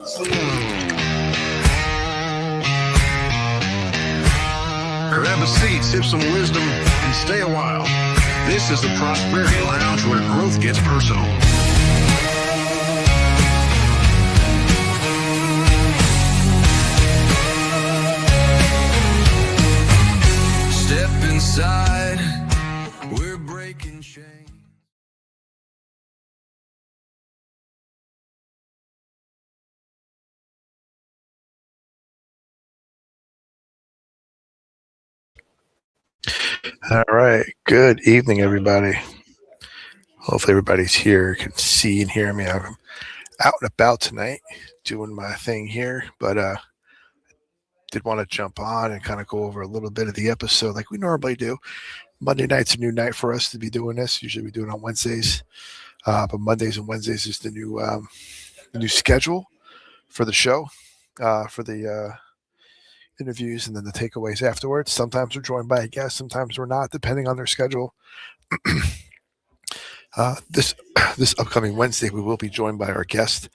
Grab a seat, sip some wisdom, and stay a while. This is the Prosperity Lounge, where growth gets personal. Step inside, we're breaking chains. All right. Good evening, everybody. Hopefully everybody's here, can see and hear me. I'm out and about tonight doing my thing here, but did want to jump on and kind of go over a little bit of the episode like we normally do. Monday night's a new night for us to be doing this. Usually we do it on Wednesdays, but Mondays and Wednesdays is the new schedule for the show, for the interviews and then the takeaways afterwards. Sometimes we're joined by a guest, sometimes we're not, depending on their schedule. This upcoming Wednesday, we will be joined by our guest,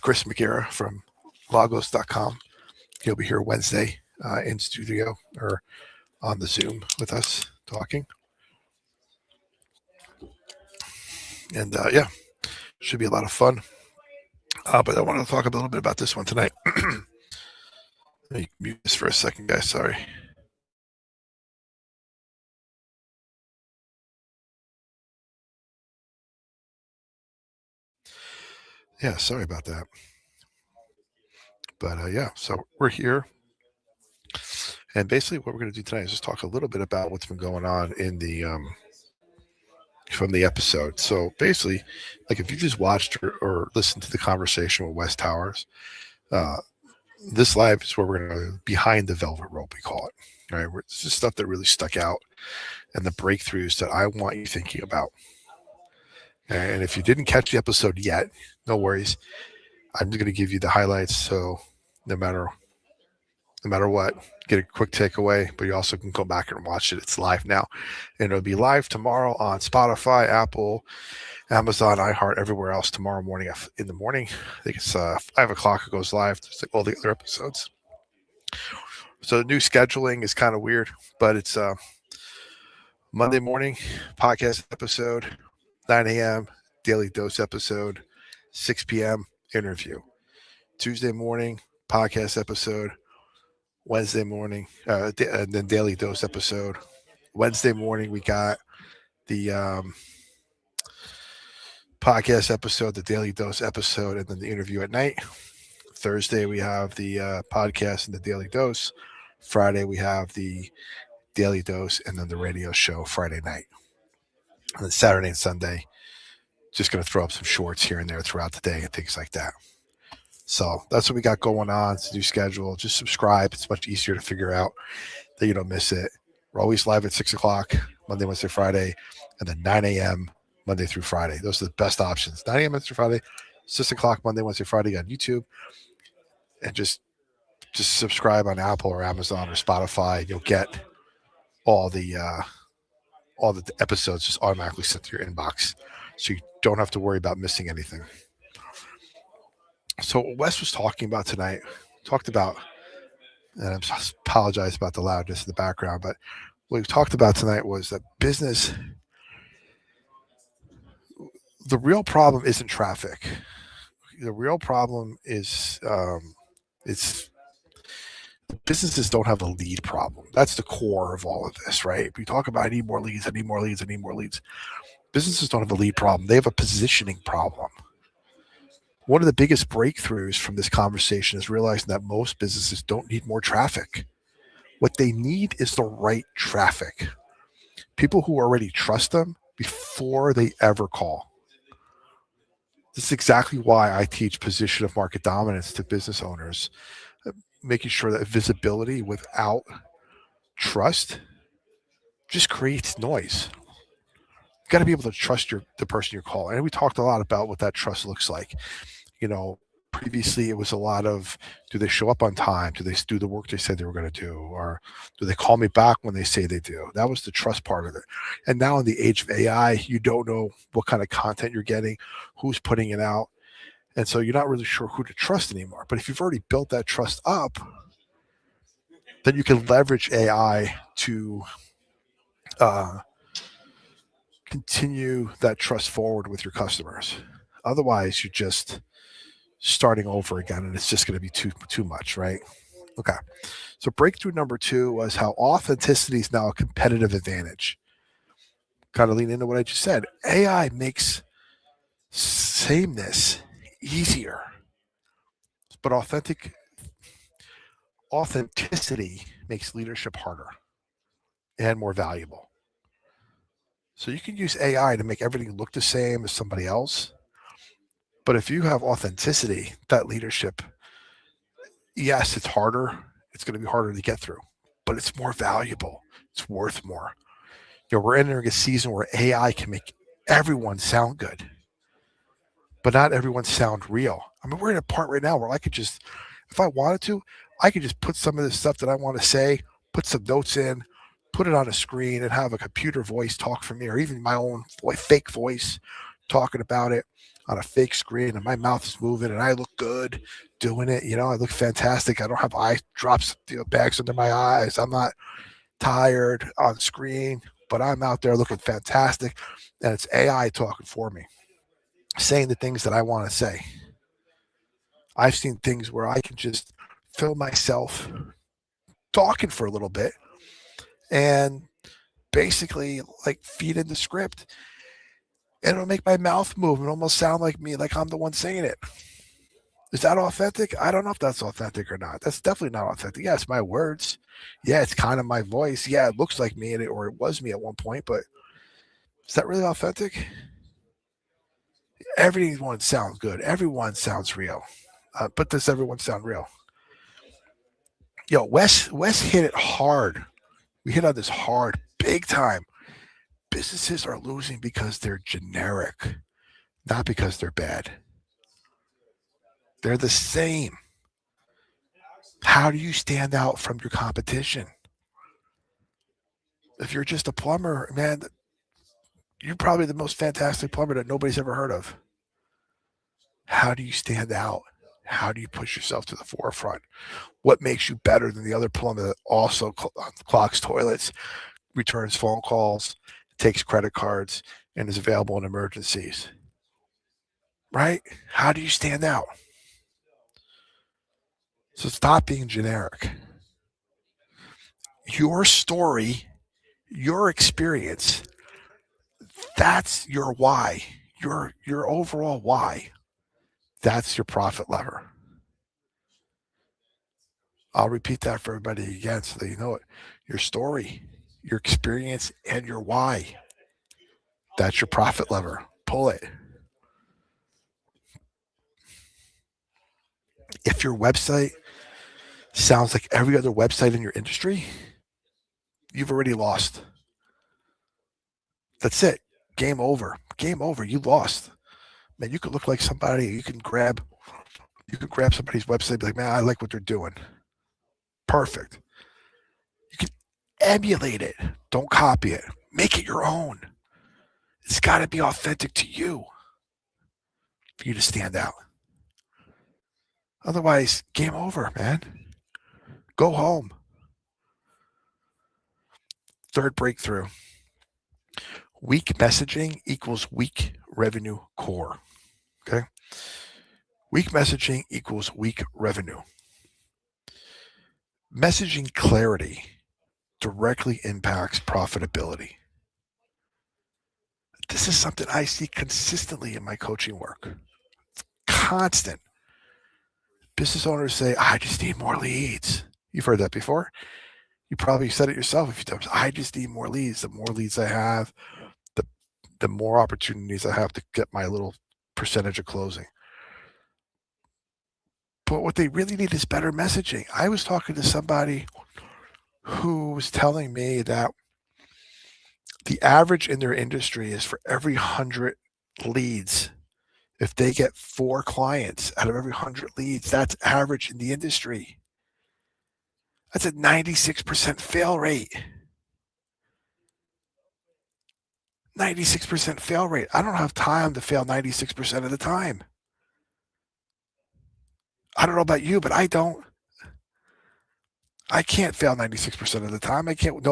Chris McGarrah from Logos.com. He'll be here Wednesday in studio or on the Zoom with us talking. And should be a lot of fun. But I wanted to talk a little bit about this one tonight. Let me mute this for a second, guys. Sorry. Yeah, sorry about that. But so we're here. And basically what we're going to do tonight is just talk a little bit about what's been going on in the from the episode. So basically, like if you just watched or listened to the conversation with Wes Towers, this live is where we're going to behind the velvet rope, we call it. All right, it's just stuff that really stuck out and the breakthroughs that I want you thinking about. And if you didn't catch the episode yet, no worries. I'm just going to give you the highlights, so no matter what, get a quick takeaway, but you also can go back and watch it. It's live now, and it'll be live tomorrow on Spotify, Apple, Amazon, iHeart, everywhere else tomorrow morning in the morning. I think it's 5 o'clock it goes live, just like all the other episodes. So the new scheduling is kind of weird, but it's Monday morning podcast episode, 9 a.m. Daily Dose episode, 6 p.m. interview. Tuesday morning podcast episode, Wednesday morning, and then Daily Dose episode. Wednesday morning we got the podcast episode, the Daily Dose episode, and then the interview at night. Thursday we have the podcast and the Daily Dose. Friday we have the Daily Dose and then the radio show Friday night. And then Saturday and Sunday, just going to throw up some shorts here and there throughout the day and things like that. So that's what we got going on. It's a new schedule. Just subscribe. It's much easier to figure out that you don't miss it. We're always live at 6 o'clock, Monday, Wednesday, Friday, and then 9 a.m. Monday through Friday. Those are the best options. 9 a.m. Wednesday, Friday, 6 o'clock Monday, Wednesday, Friday on YouTube. And just subscribe on Apple or Amazon or Spotify. You'll get all the episodes just automatically sent to your inbox, so you don't have to worry about missing anything. So what Wes was talking about tonight, and I apologize about the loudness in the background, but what we talked about tonight was that business, the real problem isn't traffic. The real problem is businesses don't have a lead problem. That's the core of all of this, right? We talk about I need more leads. Businesses don't have a lead problem. They have a positioning problem. One of the biggest breakthroughs from this conversation is realizing that most businesses don't need more traffic. What they need is the right traffic. People who already trust them before they ever call. This is exactly why I teach position of market dominance to business owners, making sure that visibility without trust just creates noise. You got to be able to trust the person you're calling. And we talked a lot about what that trust looks like. Previously it was a lot of, do they show up on time? Do they do the work they said they were going to do? Or do they call me back when they say they do? That was the trust part of it. And now in the age of AI, you don't know what kind of content you're getting, who's putting it out. And so you're not really sure who to trust anymore. But if you've already built that trust up, then you can leverage AI to continue that trust forward with your customers. Otherwise, you're just starting over again, and it's just going to be too much, right? Okay. So breakthrough number 2 was how authenticity is now a competitive advantage. Kind of lean into what I just said. AI makes sameness easier, but authenticity makes leadership harder and more valuable. So you can use AI to make everything look the same as somebody else. But if you have authenticity, that leadership, yes, it's harder. It's going to be harder to get through, but it's more valuable. It's worth more. We're entering a season where AI can make everyone sound good, but not everyone sound real. I mean, we're in a part right now where I could just, if I wanted to, I could just put some of this stuff that I want to say, put some notes in, put it on a screen, and have a computer voice talk for me, or even my own fake voice talking about it on a fake screen, and my mouth is moving, and I look good doing it. I look fantastic. I don't have eye drops, bags under my eyes. I'm not tired on screen, but I'm out there looking fantastic, and it's AI talking for me, saying the things that I want to say. I've seen things where I can just film myself talking for a little bit and basically like feed in the script, and it'll make my mouth move and almost sound like me, like I'm the one saying it. Is that authentic? I don't know if that's authentic or not. That's definitely not authentic. Yeah, it's my words. Yeah, it's kind of my voice. Yeah, it looks like me, or it was me at one point, but is that really authentic? Everyone sounds good. Everyone sounds real. But does everyone sound real? Wes hit it hard. We hit on this hard, big time. Businesses are losing because they're generic, not because they're bad. They're the same. How do you stand out from your competition? If you're just a plumber, man, you're probably the most fantastic plumber that nobody's ever heard of. How do you stand out? How do you push yourself to the forefront? What makes you better than the other plumber that also clocks toilets, returns phone calls, takes credit cards, and is available in emergencies? Right? How do you stand out? So stop being generic. Your story, your experience, that's your why, your overall why. That's your profit lever. I'll repeat that for everybody again so that you know it. Your story, your experience, and your why. That's your profit lever. Pull it. If your website sounds like every other website in your industry, you've already lost. That's it. Game over. Game over. You lost. Man, you could look like somebody. You can grab somebody's website and be like, man, I like what they're doing. Perfect. You can emulate it. Don't copy it. Make it your own. It's got to be authentic to you for you to stand out. Otherwise, game over, man. Go home. Third breakthrough. Weak messaging equals weak revenue core. Okay. Weak messaging equals weak revenue. Messaging clarity directly impacts profitability. This is something I see consistently in my coaching work. It's constant. Business owners say, I just need more leads. You've heard that before. You probably said it yourself a few times. I just need more leads. The more leads I have, the more opportunities I have to get my little percentage of closing. But what they really need is better messaging. I was talking to somebody who was telling me that the average in their industry is for every 100 leads. If they get 4 clients out of every 100 leads, that's average in the industry. That's a 96% fail rate. 96% fail rate. I don't have time to fail 96% of the time. I don't know about you, but I don't. I can't fail 96% of the time. I can't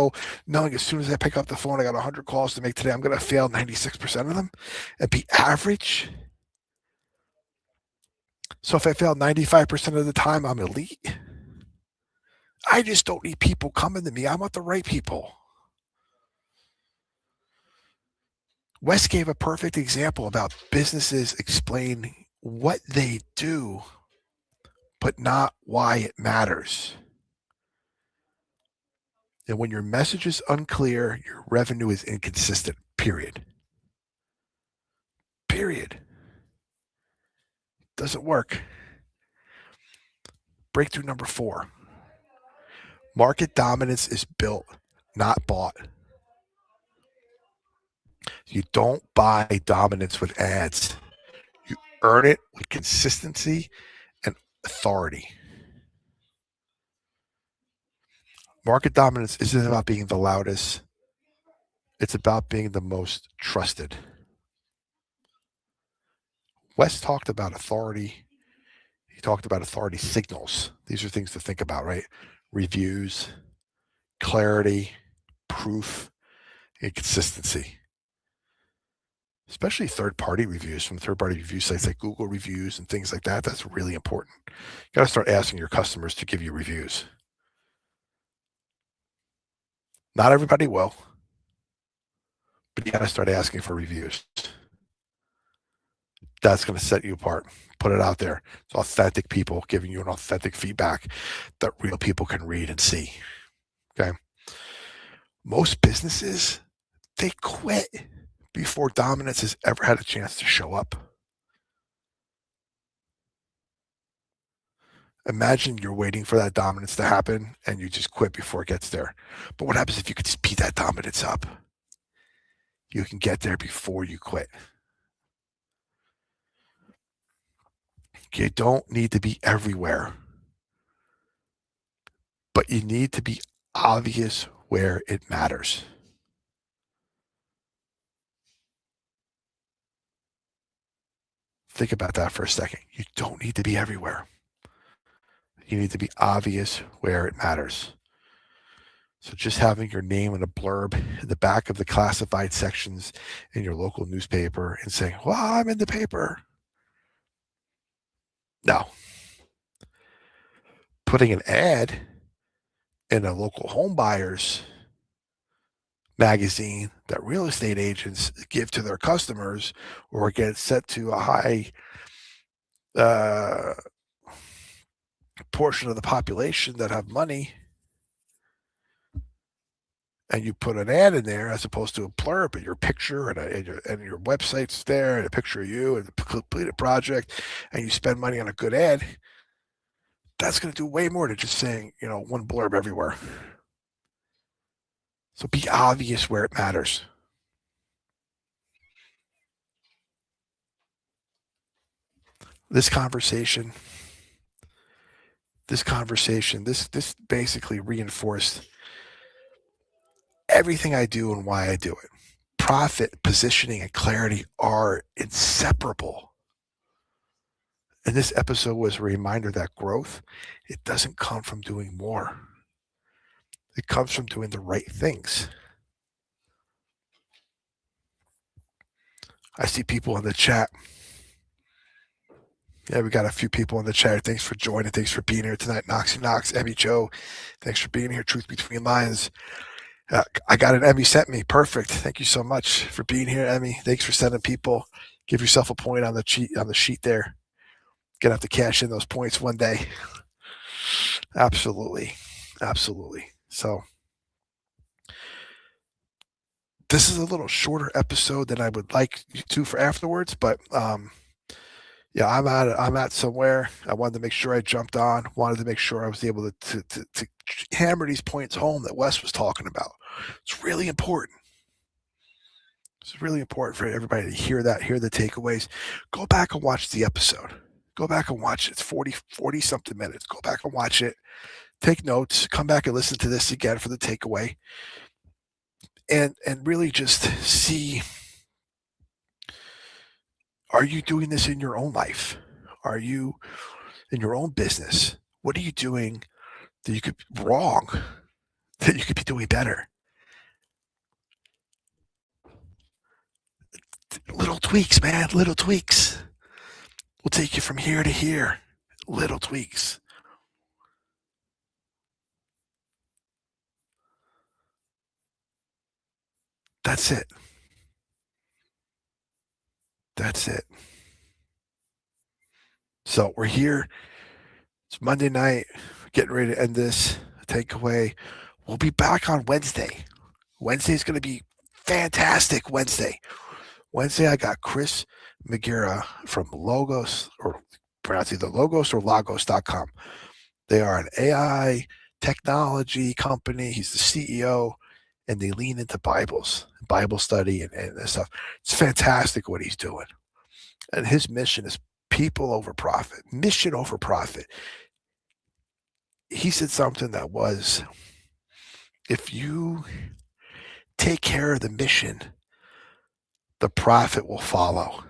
knowing as soon as I pick up the phone, I got 100 calls to make today. I'm going to fail 96% of them and be average. So if I fail 95% of the time, I'm elite. I just don't need people coming to me. I want the right people. Wes gave a perfect example about businesses explain what they do, but not why it matters. And when your message is unclear, your revenue is inconsistent, period. Period. Doesn't work. Breakthrough number 4. Market dominance is built, not bought. You don't buy dominance with ads. You earn it with consistency and authority. Market dominance isn't about being the loudest. It's about being the most trusted. Wes talked about authority. He talked about authority signals. These are things to think about, right? Reviews, clarity, proof, and consistency. Especially third-party reviews from third-party review sites like Google reviews and things like that. That's really important. You got to start asking your customers to give you reviews. Not everybody will, but you got to start asking for reviews. That's going to set you apart. Put it out there. It's authentic people giving you an authentic feedback that real people can read and see. Okay. Most businesses, they quit before dominance has ever had a chance to show up. Imagine you're waiting for that dominance to happen and you just quit before it gets there. But what happens if you could speed that dominance up? You can get there before you quit. You don't need to be everywhere, but you need to be obvious where it matters. Think about that for a second. You don't need to be everywhere. You need to be obvious where it matters. So just having your name in a blurb in the back of the classified sections in your local newspaper and saying, well, I'm in the paper. No. Putting an ad in a local home buyers magazine that real estate agents give to their customers or get set to a high portion of the population that have money, and you put an ad in there as opposed to a blurb, but your picture and your website's there and a picture of you and the completed project, and you spend money on a good ad, that's going to do way more than just saying, one blurb everywhere. So be obvious where it matters. This conversation, this basically reinforced everything I do and why I do it. Profit, positioning, and clarity are inseparable. And this episode was a reminder that growth, it doesn't come from doing more. It comes from doing the right things. I see people in the chat. Yeah, we got a few people in the chat. Thanks for joining. Thanks for being here tonight. Noxy Knox, Emmy Joe. Thanks for being here. Truth Between Lines. I got an Emmy sent me. Perfect. Thank you so much for being here, Emmy. Thanks for sending people. Give yourself a point on the sheet there. Gonna have to cash in those points one day. Absolutely. So this is a little shorter episode than I would like you to for afterwards, but yeah, I'm at somewhere. I wanted to make sure I jumped on. Wanted to make sure I was able to hammer these points home that Wes was talking about. It's really important. It's really important for everybody to hear that, hear the takeaways. Go back and watch the episode. Go back and watch it. It's 40 something minutes. Go back and watch it. Take notes. Come back and listen to this again for the takeaway. And really just see, are you doing this in your own life? Are you in your own business? What are you doing that you could wrong that you could be doing better? Little tweaks, man, little tweaks will take you from here to here. Little tweaks. That's it. That's it. So we're here. It's Monday night. Getting ready to end this takeaway. We'll be back on Wednesday. Wednesday's going to be fantastic. Wednesday, I got Chris Magera from Logos, or pronounce either Logos or Lagos.com. They are an AI technology company. He's the CEO, and they lean into Bible study, and stuff. It's fantastic what he's doing. And his mission is people over profit, mission over profit. He said something that was, if you take care of the mission, the profit will follow.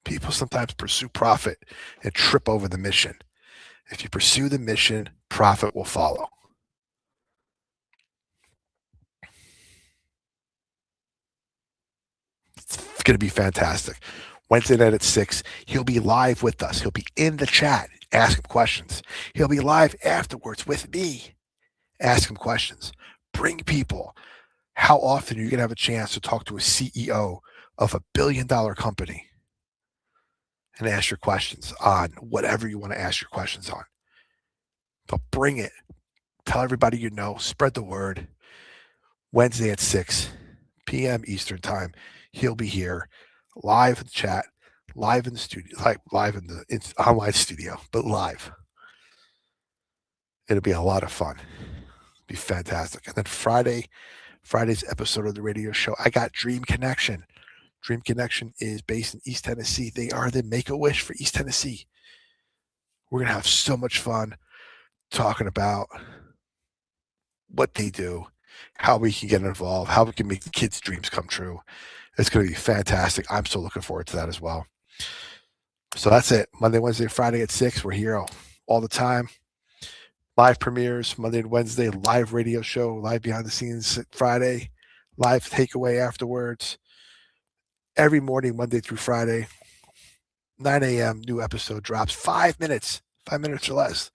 People sometimes pursue profit and trip over the mission. If you pursue the mission, profit will follow. It's going to be fantastic. Wednesday night at 6, he'll be live with us. He'll be in the chat. Ask him questions. He'll be live afterwards with me. Ask him questions. Bring people. How often are you going to have a chance to talk to a CEO of a billion-dollar company and ask your questions on whatever you want to ask your questions on? But bring it. Tell everybody you know. Spread the word. Wednesday at 6 p.m. Eastern time. He'll be here live in the chat, live in the studio, live in the online studio, but live. It'll be a lot of fun. It'll be fantastic. And then Friday's episode of the radio show, I got Dream Connection. Dream Connection is based in East Tennessee. They are the Make-A-Wish for East Tennessee. We're going to have so much fun talking about what they do, how we can get involved, how we can make the kids' dreams come true. It's going to be fantastic. I'm so looking forward to that as well. So that's it. Monday, Wednesday, Friday at 6. We're here all the time. Live premieres, Monday and Wednesday, live radio show, live behind the scenes Friday, live takeaway afterwards. Every morning, Monday through Friday, 9 a.m., new episode drops. 5 minutes or less.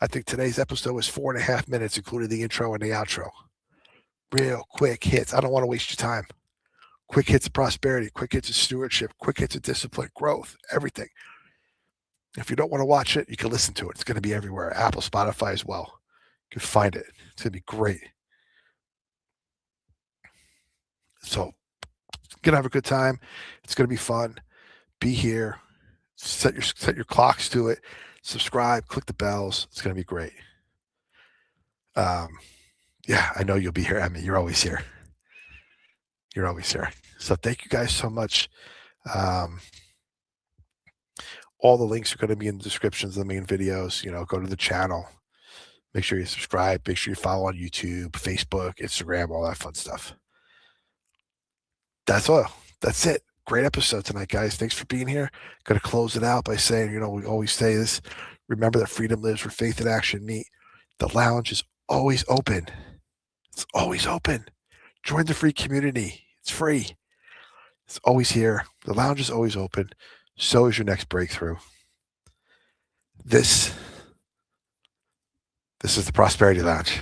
I think today's episode was 4.5 minutes, including the intro and the outro. Real quick hits. I don't want to waste your time. Quick hits of prosperity, quick hits of stewardship, quick hits of discipline, growth, everything. If you don't want to watch it, you can listen to it. It's going to be everywhere. Apple, Spotify as well. You can find it. It's going to be great. So, going to have a good time. It's going to be fun. Be here. Set your clocks to it. Subscribe. Click the bells. It's going to be great. Yeah, I know you'll be here. I mean, you're always here. You're always here. So thank you guys so much. All the links are going to be in the descriptions of the main videos. Go to the channel. Make sure you subscribe. Make sure you follow on YouTube, Facebook, Instagram, all that fun stuff. That's all. That's it. Great episode tonight, guys. Thanks for being here. Going to close it out by saying, we always say this. Remember that freedom lives where faith and action meet. The lounge is always open. It's always open. Join the free community. It's free. It's always here. The lounge is always open. So is your next breakthrough. This is the Prosperity Lounge.